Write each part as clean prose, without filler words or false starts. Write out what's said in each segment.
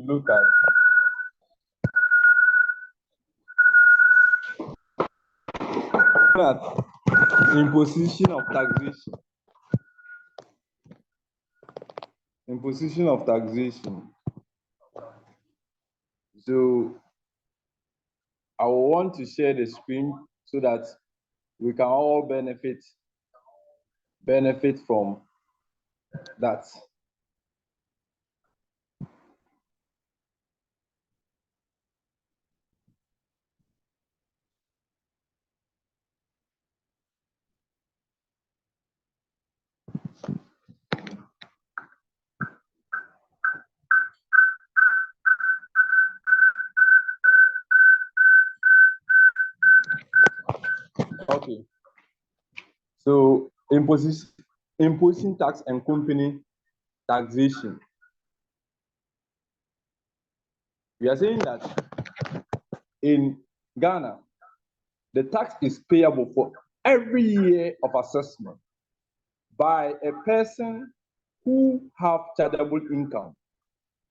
look at imposition of taxation. Imposition of taxation. So I will want to share the screen so that we can all benefit from that. Okay. So imposing tax and company taxation. We are saying that in Ghana, the tax is payable for every year of assessment by a person who have chargeable income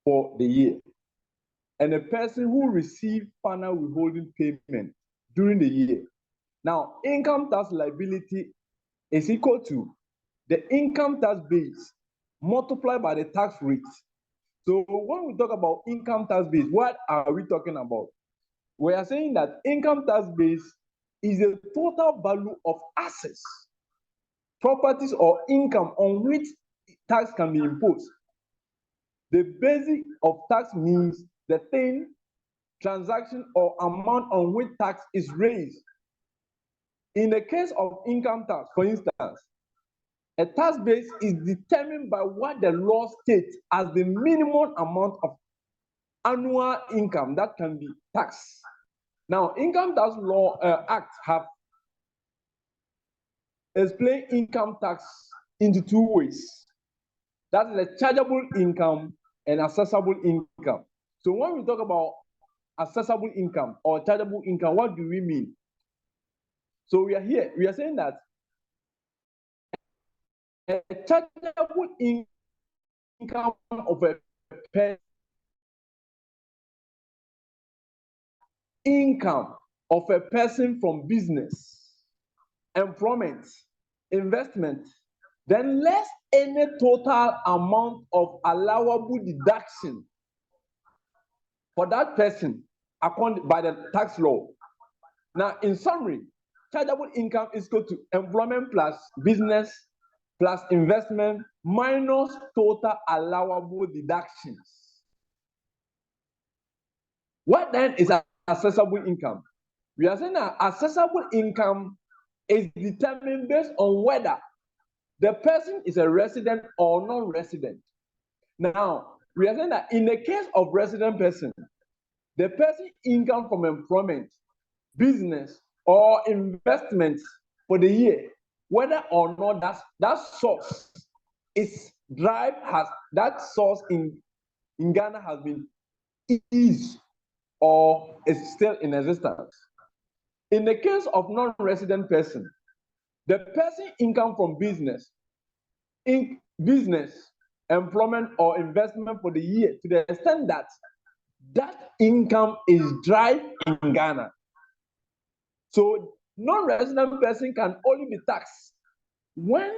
for the year and a person who receive final withholding payment during the year. Now, income tax liability is equal to the income tax base multiplied by the tax rate. So when we talk about income tax base, what are we talking about? We are saying that income tax base is the total value of assets, properties, or income on which tax can be imposed. The basic of tax means the thing, transaction, or amount on which tax is raised. In the case of income tax, for instance, a tax base is determined by what the law states as the minimum amount of annual income that can be taxed. Now, Income Tax Law Act have explained income tax into two ways. That's the chargeable income and assessable income. So when we talk about assessable income or chargeable income, what do we mean? So we are saying that a chargeable income of a person, income of a person from business, employment, investment, then less any total amount of allowable deduction for that person according by the tax law. Now, in summary, chargeable income is equal to employment plus business plus investment minus total allowable deductions. What then is assessable income? We are saying that assessable income is determined based on whether the person is a resident or non-resident. Now, we are saying that in the case of resident person, the person's income from employment, business, or investment for the year, whether or not that source is that source in Ghana has been eased or is still in existence. In the case of non-resident person, the person income from business, employment, or investment for the year to the extent that that income is derived in Ghana. So non-resident person can only be taxed when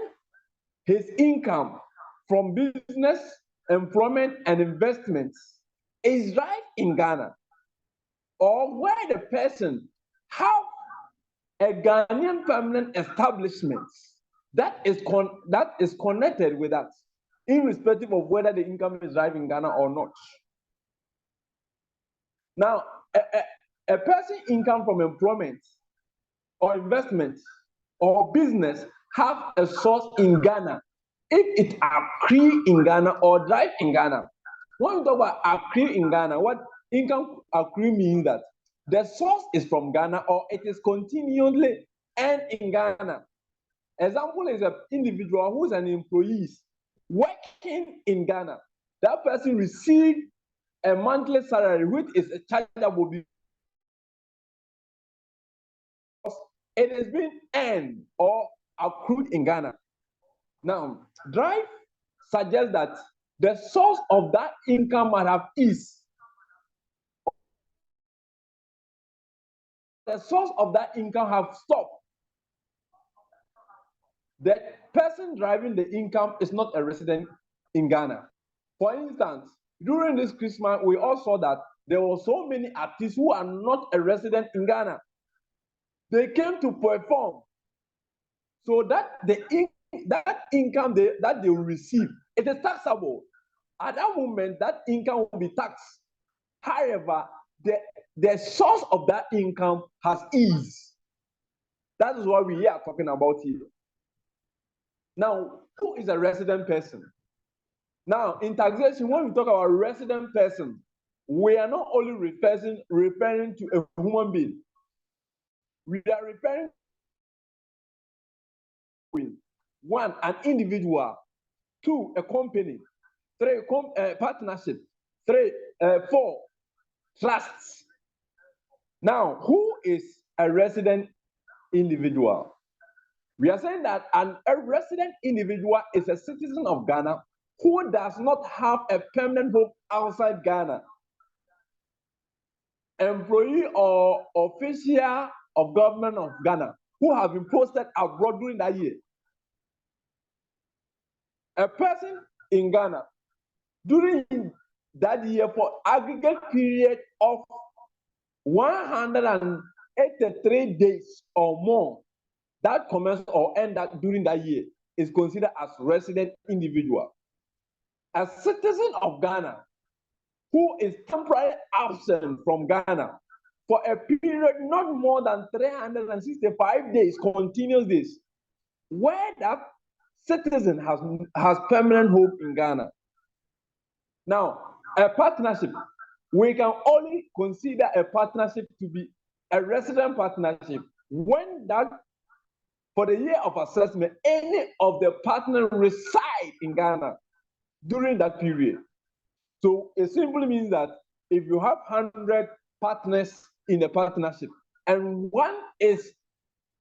his income from business, employment, and investments is derived in Ghana, or where the person have a Ghanaian permanent establishment that is connected with that, irrespective of whether the income is derived in Ghana or not. Now, a person income from employment or investment or business have a source in Ghana if it accrue in Ghana or drive in Ghana. When we talk about accrue in Ghana, what income accrue means that the source is from Ghana or it is continually earned in Ghana. Example is an individual who is an employee working in Ghana. That person received a monthly salary which is chargeable because it is being earned or accrued in Ghana. Now, drive suggests that the source of that income might have eased the source of that income have stopped. The person driving the income is not a resident in Ghana. For instance, during this Christmas, we all saw that there were so many artists who are not a resident in Ghana. They came to perform, so that that income that they will receive, it is taxable. At that moment, that income will be taxed. However, the source of that income has ease. That is what we are talking about here. Now, who is a resident person? Now, in taxation, when we talk about resident person, we are not only referring to a human being. We are referring to one, an individual, two, a company, three, partnership, four, trusts. Now, who is a resident individual? We are saying that a resident individual is a citizen of Ghana who does not have a permanent home outside Ghana. Employee or official of government of Ghana who have been posted abroad during that year. A person in Ghana during that year for aggregate period of 183 days or more that commenced or ended during that year is considered as resident individual. A citizen of Ghana who is temporarily absent from Ghana for a period not more than 365 days, continuous days, where that citizen has permanent home in Ghana. Now, a partnership, we can only consider a partnership to be a resident partnership when that, for the year of assessment, any of the partners reside in Ghana during that period. So it simply means that if you have 100 partners in a partnership and one is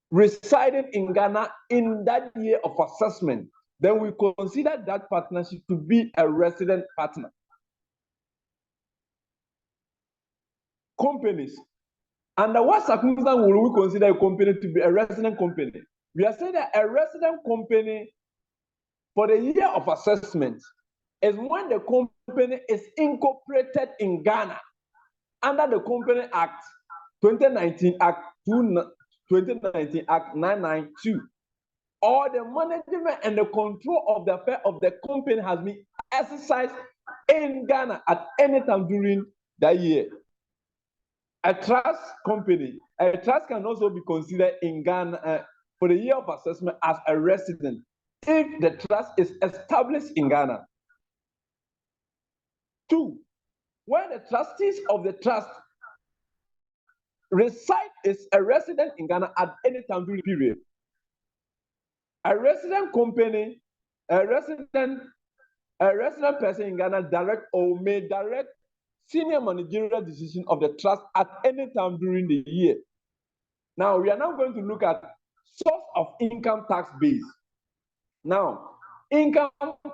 residing in Ghana in that year of assessment, then we consider that partnership to be a resident partner. Companies. Under what circumstance will we consider a company to be a resident company? We are saying that a resident company for the year of assessment is when the company is incorporated in Ghana under the Company Act 2019 Act 2019 Act 992, or the management and the control of the affair of the company has been exercised in Ghana at any time during that year. A trust company, a trust can also be considered in Ghana for the year of assessment as a resident if the trust is established in Ghana. Two, where the trustees of the trust reside is a resident in Ghana at any time during the period. A resident company, a resident person in Ghana direct or may direct senior managerial decision of the trust at any time during the year. Now, we are now going to look at source of income tax base. Now, income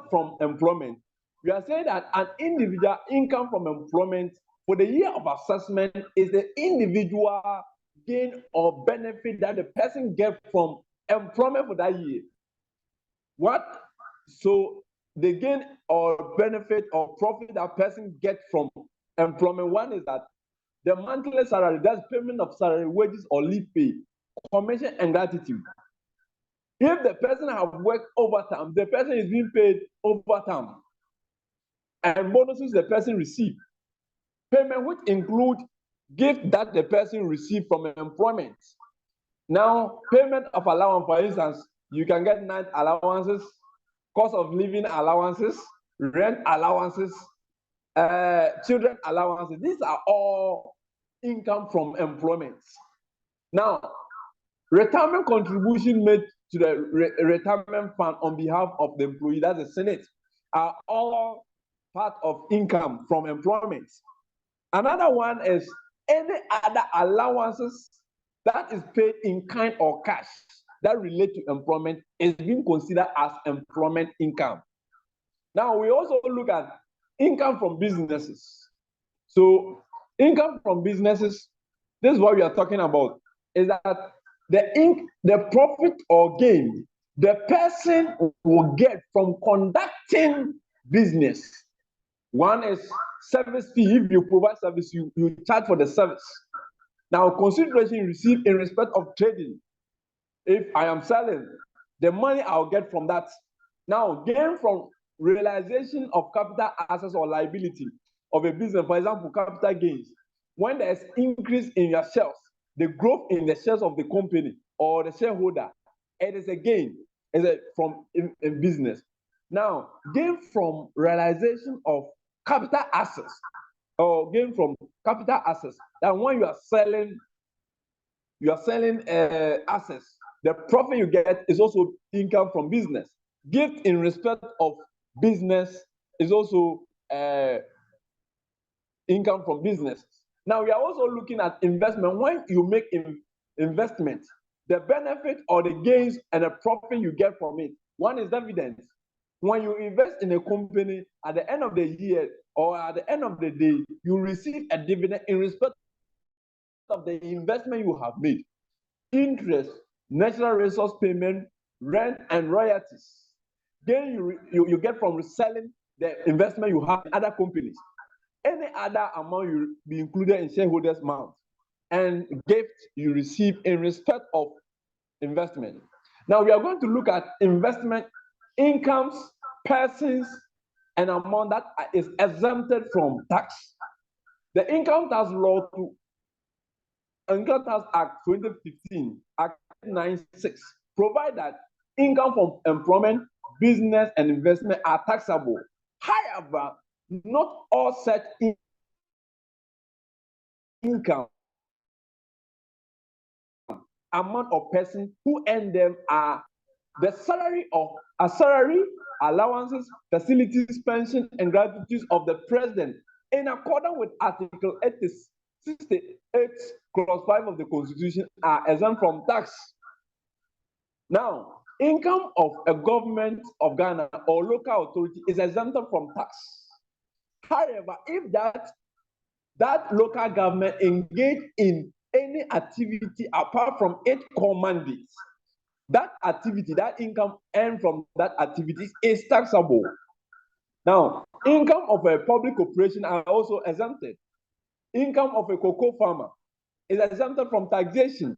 from employment. We are saying that an individual income from employment for the year of assessment is the individual gain or benefit that the person gets from employment for that year. What? So the gain or benefit or profit that person gets from employment, one is that the monthly salary, that's payment of salary, wages or leave pay, commission and gratitude. If the person has worked overtime, the person is being paid overtime. And bonuses the person receives. Payment which include gift that the person received from employment. Now, payment of allowance, for instance, you can get night allowances, cost of living allowances, rent allowances, children allowances. These are all income from employment. Now, retirement contribution made to the retirement fund on behalf of the employee, that's the Senate, are all part of income from employment. Another one is any other allowances that is paid in kind or cash that relate to employment is being considered as employment income. Now, we also look at income from businesses. So income from businesses, this is what we are talking about. is that the profit or gain the person will get from conducting business. One is service fee. If you provide service, you charge for the service. Now, consideration received in respect of trading. If I am selling, the money I'll get from that. Now, gain from realization of capital assets or liability of a business, for example, capital gains. When there's increase in your shares, the growth in the shares of the company or the shareholder, it is a gain from in business. Now, gain from realization of capital assets or gain from capital assets. That when you are selling assets, the profit you get is also income from business. Gift in respect of business is also income from business. Now we are also looking at investment. When you make investment, the benefit or the gains and the profit you get from it. One is dividends. When you invest in a company, at the end of the year or at the end of the day, you receive a dividend in respect of the investment you have made. Interest, natural resource payment, rent, and royalties. Then you get from reselling the investment you have in other companies. Any other amount you be included in shareholders' amount, and gift you receive in respect of investment. Now we are going to look at investment incomes, persons, and amount that is exempted from tax. The Income Tax Law to Income Tax Act 2015, Act 96, provide that income from employment, business, and investment are taxable. However, not all such income amount of person who earn them are the salary, allowances, facilities, pension, and gratuities of the president in accordance with Article 68, Clause 5 of the Constitution are exempt from tax. Now, income of a government of Ghana or local authority is exempted from tax. However, if that local government engage in any activity apart from its core mandates, that activity, that income earned from that activity is taxable. Now, income of a public corporation are also exempted. Income of a cocoa farmer is exempted from taxation.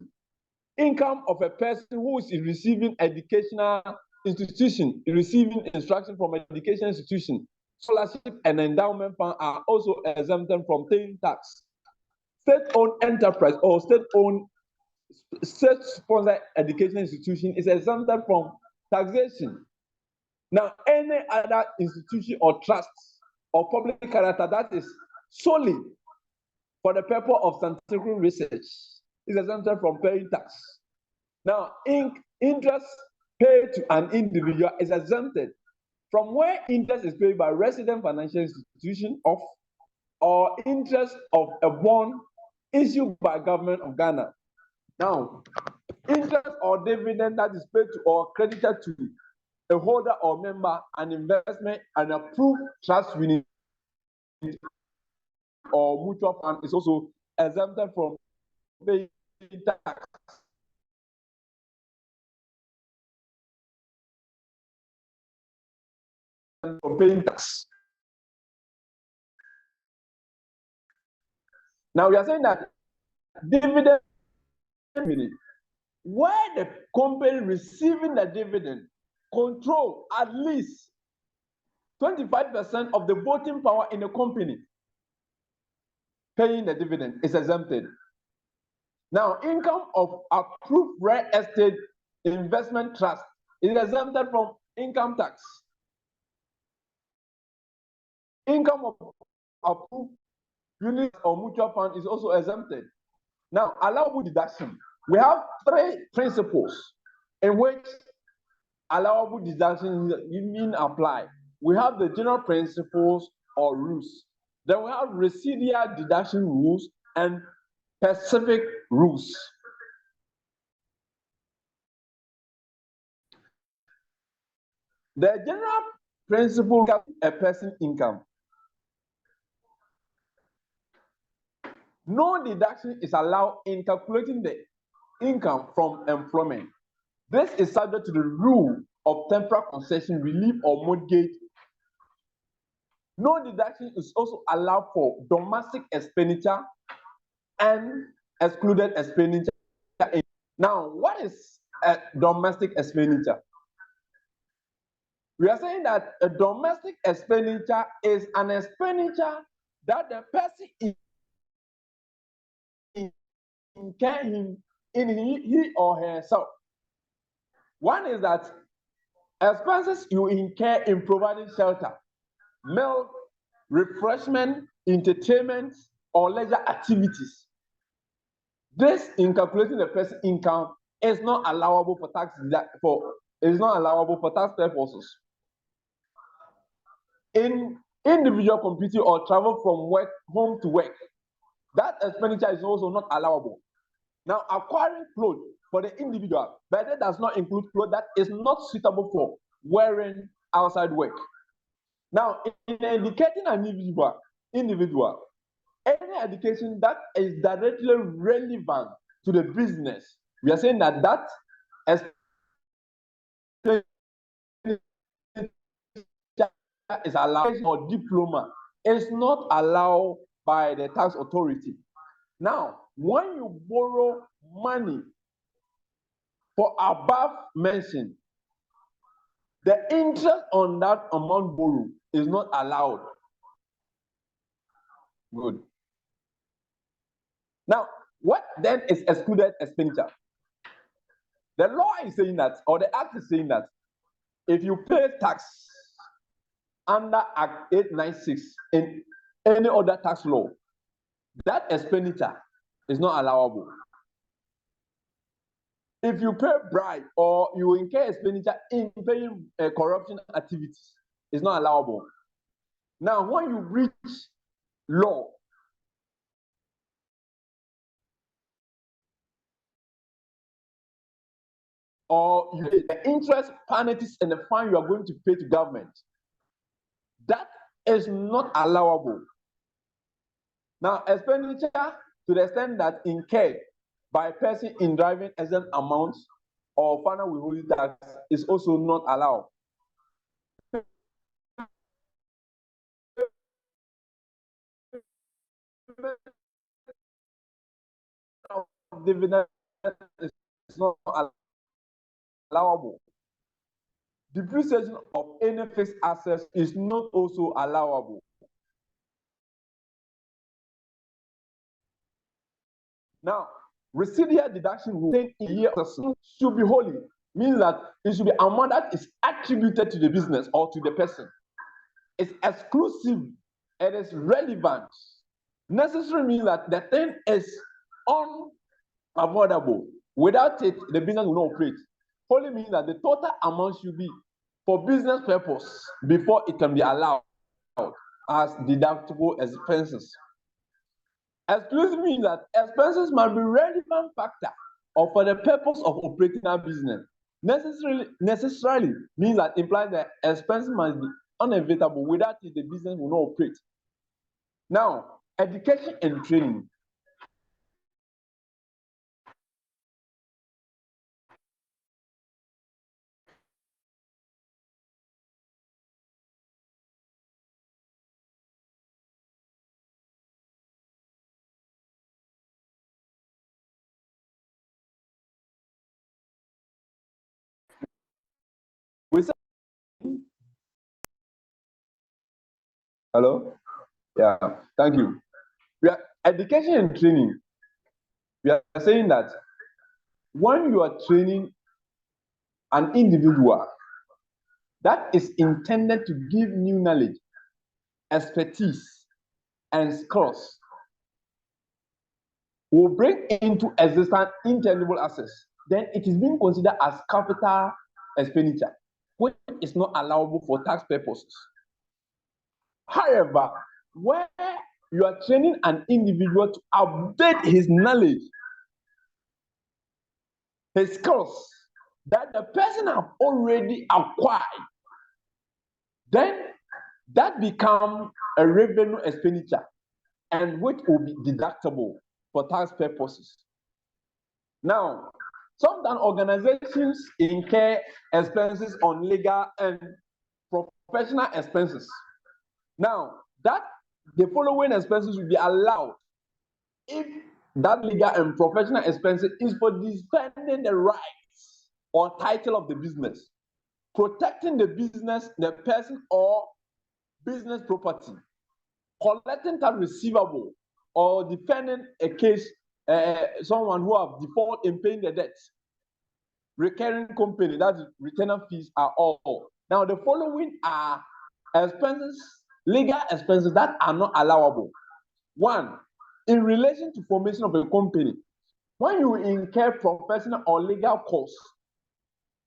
Income of a person who is receiving educational institution, receiving instruction from education institution, scholarship and endowment fund are also exempted from paying tax. State-owned enterprise or state-owned state-sponsored education institution is exempted from taxation. Now, any other institution or trust or public character that is solely for the purpose of scientific research is exempted from paying tax. Now, interest paid to an individual is exempted from where interest is paid by resident financial institution or interest of a bond issued by government of Ghana. Now, interest or dividend that is paid to or credited to a holder or member, an investment, an approved trust unit or mutual fund is also exempted from paying tax. From paying tax. Now we are saying that dividend, where the company receiving the dividend control at least 25% of the voting power in the company, paying the dividend is exempted. Now, income of approved real estate investment trust is exempted from income tax. Income of approved unit or mutual fund is also exempted. Now, allowable deduction. We have three principles in which allowable deduction is applied. We have the general principles or rules. Then we have residual deduction rules and specific rules. The general principle of a person's income. No deduction is allowed in calculating the income from employment. This is subject to the rule of temporary concession, relief, or mortgage. No deduction is also allowed for domestic expenditure and excluded expenditure. Now, what is a domestic expenditure? We are saying that a domestic expenditure is an expenditure that the person incurring in he or herself. One is that expenses you incur in providing shelter, meal, refreshment, entertainment, or leisure activities. This, in calculating the person's income, is not allowable for tax purposes. In individual computing or travel from work home to work, that expenditure is also not allowable. Now, acquiring clothes for the individual, but that does not include clothes that is not suitable for wearing outside work. Now, in educating an individual, any education that is directly relevant to the business, we are saying that is allowed, or diploma is not allowed by the tax authority. Now, when you borrow money for above mentioned, the interest on that amount borrowed is not allowed. Good. Now, what then is excluded expenditure? The law is saying that, or the act is saying that, if you pay tax under Act 896 in any other tax law, that expenditure is not allowable. If you pay bribe or you incur expenditure in paying corruption activities, it's not allowable. Now, when you breach law, or you pay the interest, penalties, and the fine you are going to pay to government, that is not allowable. Now, expenditure to the extent that incurred by a person in driving exempt amounts or final withholding tax is also not allowed. Dividend is not allowable. Depreciation of any fixed assets is not also allowable. Now, residual deduction within a year should be holy, means that it should be amount that is attributed to the business or to the person. It's exclusive, it is relevant. Necessary means that the thing is unavoidable. Without it, the business will not operate. Holy means that the total amount should be for business purpose before it can be allowed as deductible expenses. Exclusive means that expenses must be relevant factor or for the purpose of operating our business. Necessarily means that implies that expenses must be unavoidable. Without it, the business will not operate. Now, education and training. We say, hello? Yeah, thank you. We are education and training. We are saying that when you are training an individual that is intended to give new knowledge, expertise, and skills, will bring into existence intangible assets, then it is being considered as capital expenditure, which is not allowable for tax purposes. However, where you are training an individual to update his knowledge, his skills that the person have already acquired, then that becomes a revenue expenditure and which will be deductible for tax purposes. Now, sometimes organizations incur expenses on legal and professional expenses. Now, that the following expenses will be allowed if that legal and professional expenses is for defending the rights or title of the business, protecting the business, the person or business property, collecting that receivable, or defending a case, someone who have default in paying the debt. Recurring company, that is retainer fees, are all. Now, the following are expenses, legal expenses that are not allowable. One, in relation to formation of a company, when you incur professional or legal costs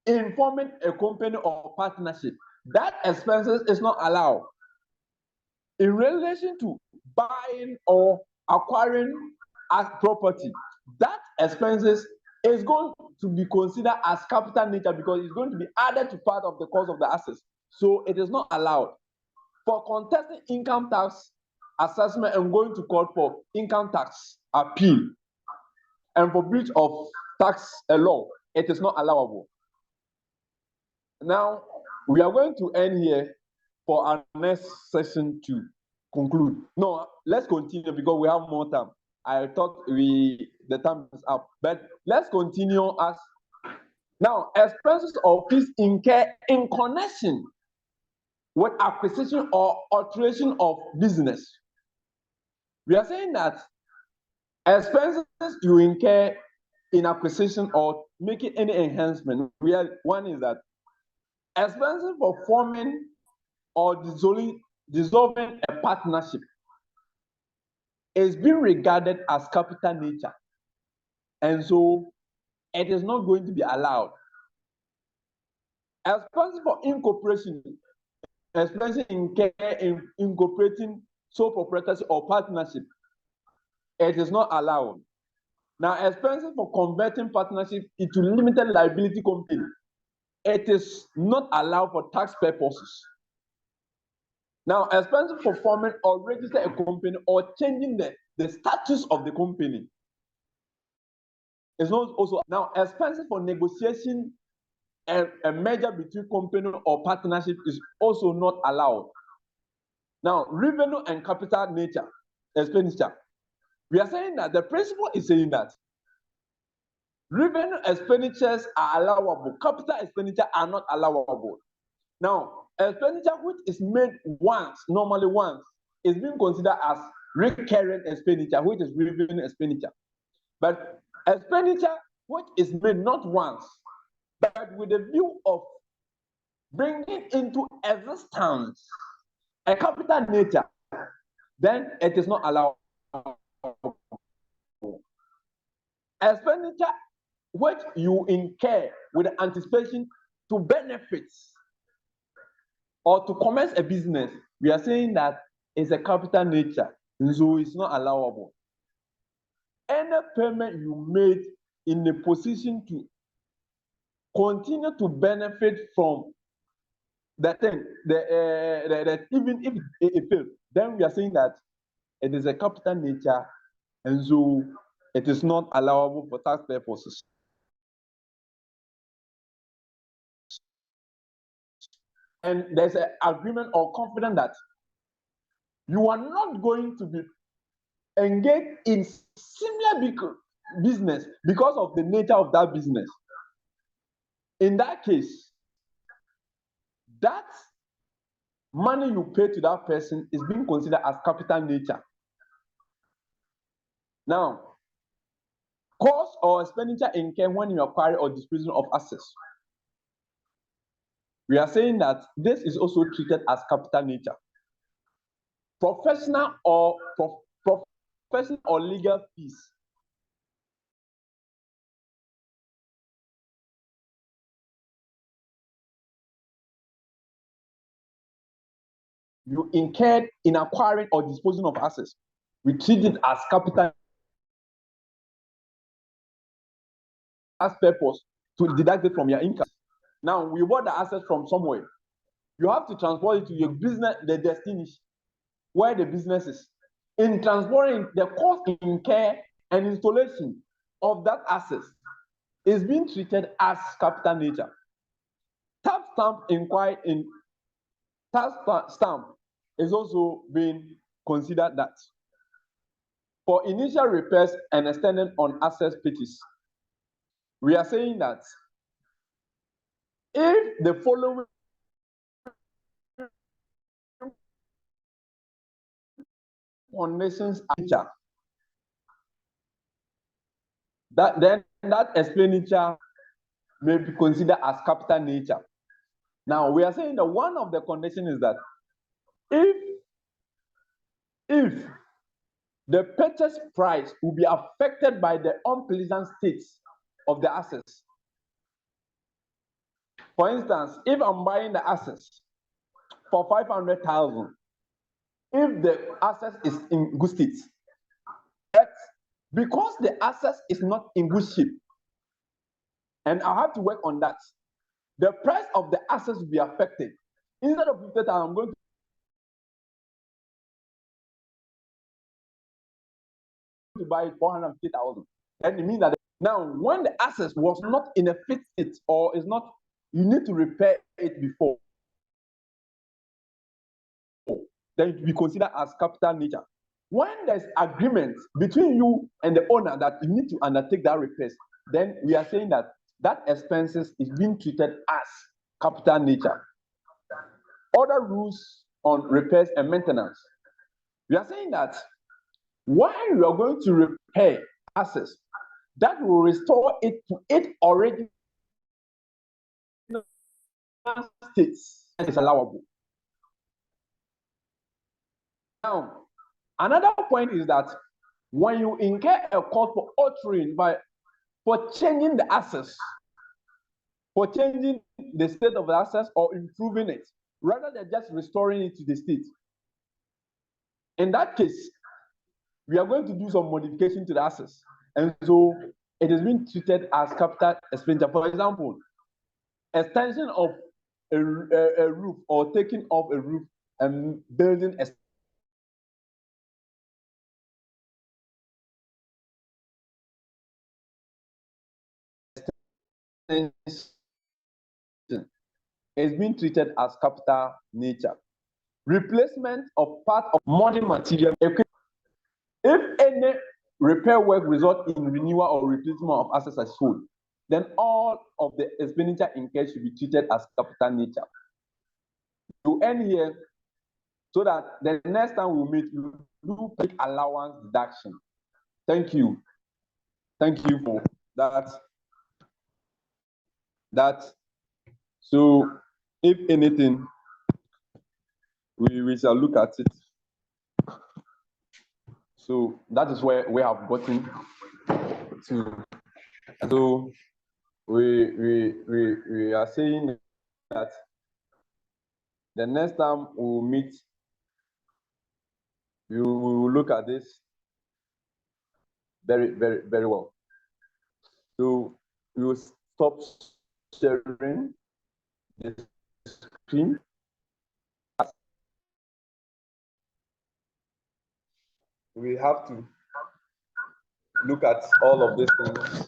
in forming a company or partnership, that expenses is not allowed. In relation to buying or acquiring as property, that expenses is going to be considered as capital nature because it's going to be added to part of the cost of the assets. So it is not allowed. For contesting income tax assessment and going to court for income tax appeal and for breach of tax law, it is not allowable. Now, we are going to end here for our next session to conclude. No, let's continue because we have more time. I thought the time is up, but let's continue as now. Expenses or fees incurred in connection with acquisition or alteration of business. We are saying that expenses you incur in acquisition or making any enhancement. One is that expenses for forming or dissolving a partnership is being regarded as capital nature, and so it is not going to be allowed. Expenses for incorporation, expenses incurred in incorporating sole proprietorship or partnership, it is not allowed. Now, expenses for converting partnership into limited liability company, it is not allowed for tax purposes. Now, expenses for forming or register a company or changing the status of the company is not also. Now, expenses for negotiation and a merger between company or partnership is also not allowed. Now, revenue and capital nature expenditure. We are saying that the principle is saying that revenue expenditures are allowable, capital expenditure are not allowable. Now, expenditure which is made normally once, is being considered as recurrent expenditure, which is revenue expenditure. But expenditure which is made not once, but with the view of bringing into existence a capital nature, then it is not allowed. Expenditure which you incur with anticipation to benefits or to commence a business, we are saying that it's a capital nature, so it's not allowable. Any payment you made in a position to continue to benefit from the thing, even if it fails, then we are saying that it is a capital nature, and so it is not allowable for tax purposes. And there's an agreement or confidence that you are not going to be engaged in similar business because of the nature of that business. In that case, that money you pay to that person is being considered as capital nature. Now, cost or expenditure incurred when you acquire or disposition of assets. We are saying that this is also treated as capital nature. Professional or legal fees you incurred in acquiring or disposing of assets, we treat it as capital as purpose to deduct it from your income. Now, we bought the assets from somewhere. You have to transport it to your business, the destination, where the business is. In transporting, the cost incurred and installation of that asset is being treated as capital nature. Tax stamp is also being considered that. For initial repairs and extended on access pitches, we are saying that if the following conditions are then that expenditure may be considered as capital nature. Now we are saying that one of the conditions is that if the purchase price will be affected by the unpleasant states of the assets. For instance, if I'm buying the assets for 500,000, if the asset is in good state, but because the asset is not in good shape, and I have to work on that, the price of the assets will be affected. Instead of 50,000, I'm going to buy 450,000. And it means that now, when the asset was not in a fit state or is not, you need to repair it before, then it will be considered as capital nature. When there's agreement between you and the owner that you need to undertake that repairs, then we are saying that that expenses is being treated as capital nature. Other rules on repairs and maintenance. We are saying that while you are going to repair assets, that will restore it to its original state and is allowable. Now, another point is that when you incur a cost for altering for changing the assets, for changing the state of the assets or improving it, rather than just restoring it to the state, in that case, we are going to do some modification to the assets, and so it is being treated as capital expenditure. For example, extension of a roof or taking off a roof and building a is being treated as capital nature. Replacement of part of modern material equipment. If any repair work result in renewal or replacement of assets as sold, then all of the expenditure incurred should be treated as capital nature. To end here, so that the next time we meet, we do pick allowance deduction. Thank you. Thank you for that. So, if anything, we shall look at it. So that is where we have gotten to. So we are saying that the next time we will meet, we will look at this very, very, very well. So we will stop sharing the screen. We have to look at all of these things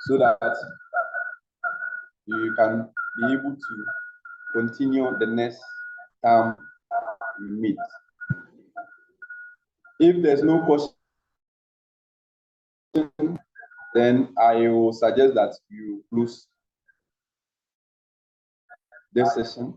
so that you can be able to continue the next time we meet. If there's no question, then I will suggest that you close this session.